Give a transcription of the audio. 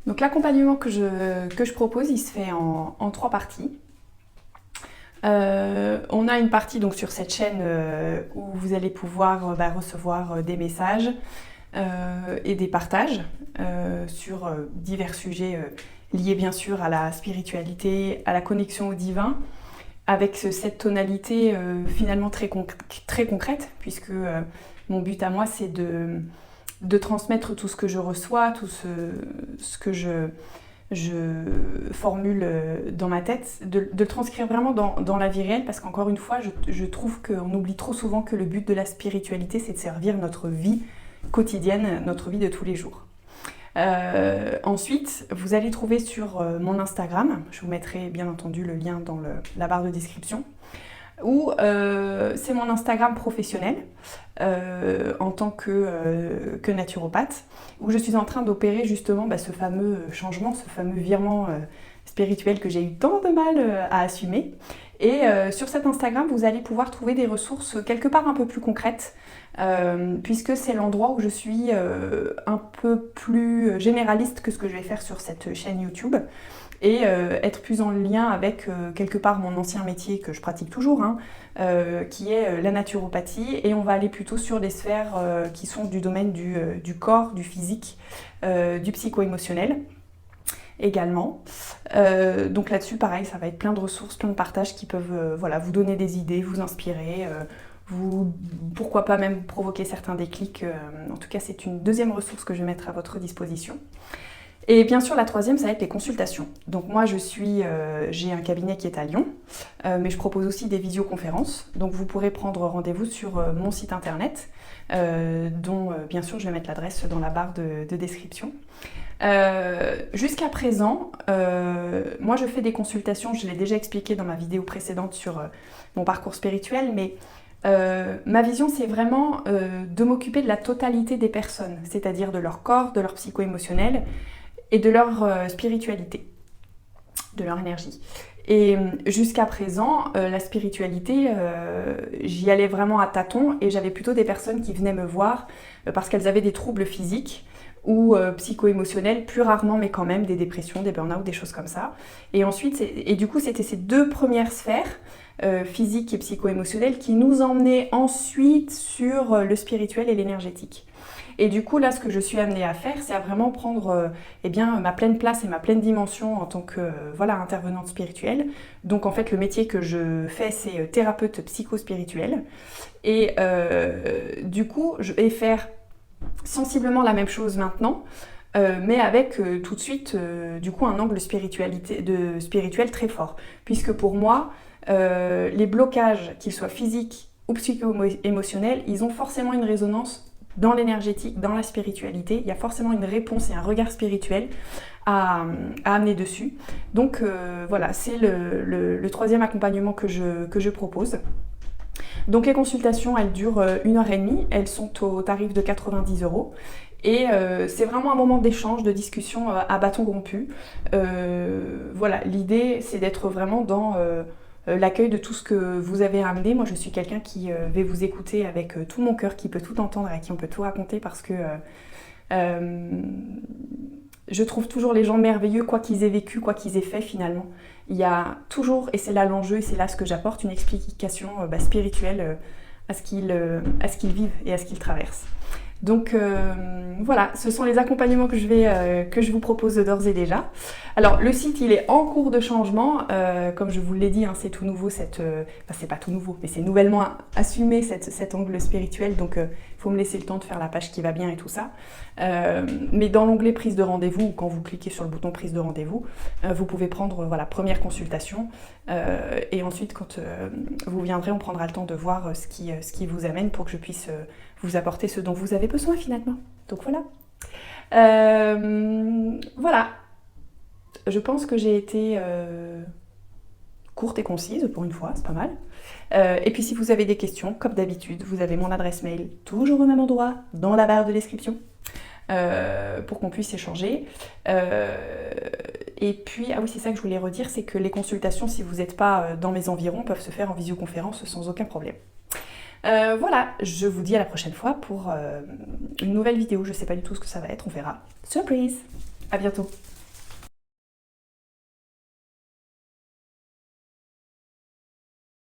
Donc l'accompagnement que je propose, il se fait en 3 parties. On a une partie donc sur cette chaîne où vous allez pouvoir recevoir des messages et des partages sur divers sujets liés bien sûr à la spiritualité, à la connexion au divin, avec cette tonalité finalement très concrète, puisque mon but à moi c'est de transmettre tout ce que je reçois, tout ce que je formule dans ma tête, de le transcrire vraiment dans la vie réelle, parce qu'encore une fois, je trouve qu'on oublie trop souvent que le but de la spiritualité, c'est de servir notre vie quotidienne, notre vie de tous les jours. Ensuite, vous allez trouver sur mon Instagram, je vous mettrai bien entendu le lien dans la barre de description, où c'est mon Instagram professionnel en tant que naturopathe, où je suis en train d'opérer justement ce fameux changement, ce fameux virement spirituel que j'ai eu tant de mal à assumer. Et sur cet Instagram, vous allez pouvoir trouver des ressources quelque part un peu plus concrètes, puisque c'est l'endroit où je suis un peu plus généraliste que ce que je vais faire sur cette chaîne YouTube, et être plus en lien avec quelque part mon ancien métier que je pratique toujours, qui est la naturopathie, et on va aller plutôt sur des sphères qui sont du domaine du corps, du physique, du psycho-émotionnel également. Donc là-dessus, pareil, ça va être plein de ressources, plein de partages qui peuvent vous donner des idées, vous inspirer, pourquoi pas même provoquer certains déclics. En tout cas, c'est une deuxième ressource que je vais mettre à votre disposition. Et bien sûr, la troisième, ça va être les consultations. Donc moi, j'ai un cabinet qui est à Lyon, mais je propose aussi des visioconférences. Donc vous pourrez prendre rendez-vous sur mon site internet, dont bien sûr, je vais mettre l'adresse dans la barre de description. Jusqu'à présent, moi je fais des consultations, je l'ai déjà expliqué dans ma vidéo précédente sur mon parcours spirituel, mais ma vision c'est vraiment de m'occuper de la totalité des personnes, c'est-à-dire de leur corps, de leur psycho-émotionnel et de leur spiritualité, de leur énergie. Et jusqu'à présent, la spiritualité, j'y allais vraiment à tâtons, et j'avais plutôt des personnes qui venaient me voir parce qu'elles avaient des troubles physiques ou psycho-émotionnels, plus rarement mais quand même, des dépressions, des burn-out, des choses comme ça. Et ensuite, du coup, c'était ces deux premières sphères, physique et psycho-émotionnelles, qui nous emmenaient ensuite sur le spirituel et l'énergétique. Et du coup, là, ce que je suis amenée à faire, c'est à vraiment prendre ma pleine place et ma pleine dimension en tant que intervenante spirituelle. Donc, en fait, le métier que je fais, c'est thérapeute psycho-spirituel. Et du coup, je vais faire sensiblement la même chose maintenant, mais avec tout de suite un angle spirituel très fort. Puisque pour moi, les blocages, qu'ils soient physiques ou psycho-émotionnels, ils ont forcément une résonance dans l'énergétique, dans la spiritualité. Il y a forcément une réponse et un regard spirituel à amener dessus. Donc c'est le troisième accompagnement que je propose. Donc les consultations, elles durent 1h30, elles sont au tarif de 90 €. Et c'est vraiment un moment d'échange, de discussion à bâton rompu. L'idée c'est d'être vraiment dans l'accueil de tout ce que vous avez à amener. Moi je suis quelqu'un qui vais vous écouter avec tout mon cœur, qui peut tout entendre et à qui on peut tout raconter, parce que je trouve toujours les gens merveilleux, quoi qu'ils aient vécu, quoi qu'ils aient fait finalement. Il y a toujours, et c'est là l'enjeu, et c'est là ce que j'apporte, une explication spirituelle à ce qu'ils vivent et à ce qu'ils traversent. Donc ce sont les accompagnements que je vous propose d'ores et déjà. Alors le site, il est en cours de changement, comme je vous l'ai dit, c'est tout nouveau, c'est pas tout nouveau, mais c'est nouvellement assumé cet angle spirituel, donc il faut me laisser le temps de faire la page qui va bien et tout ça. Mais dans l'onglet prise de rendez-vous, ou quand vous cliquez sur le bouton prise de rendez-vous, vous pouvez prendre première consultation, et ensuite quand vous viendrez, on prendra le temps de voir ce qui vous amène, pour que je puisse vous apporter ce dont vous avez besoin finalement. Donc voilà. Je pense que j'ai été courte et concise pour une fois, c'est pas mal. Et puis si vous avez des questions, comme d'habitude, vous avez mon adresse mail toujours au même endroit, dans la barre de description, pour qu'on puisse échanger. Et puis, ah oui, c'est ça que je voulais redire, c'est que les consultations, si vous n'êtes pas dans mes environs, peuvent se faire en visioconférence sans aucun problème. Je vous dis à la prochaine fois pour une nouvelle vidéo. Je sais pas du tout ce que ça va être, on verra. Surprise! À bientôt.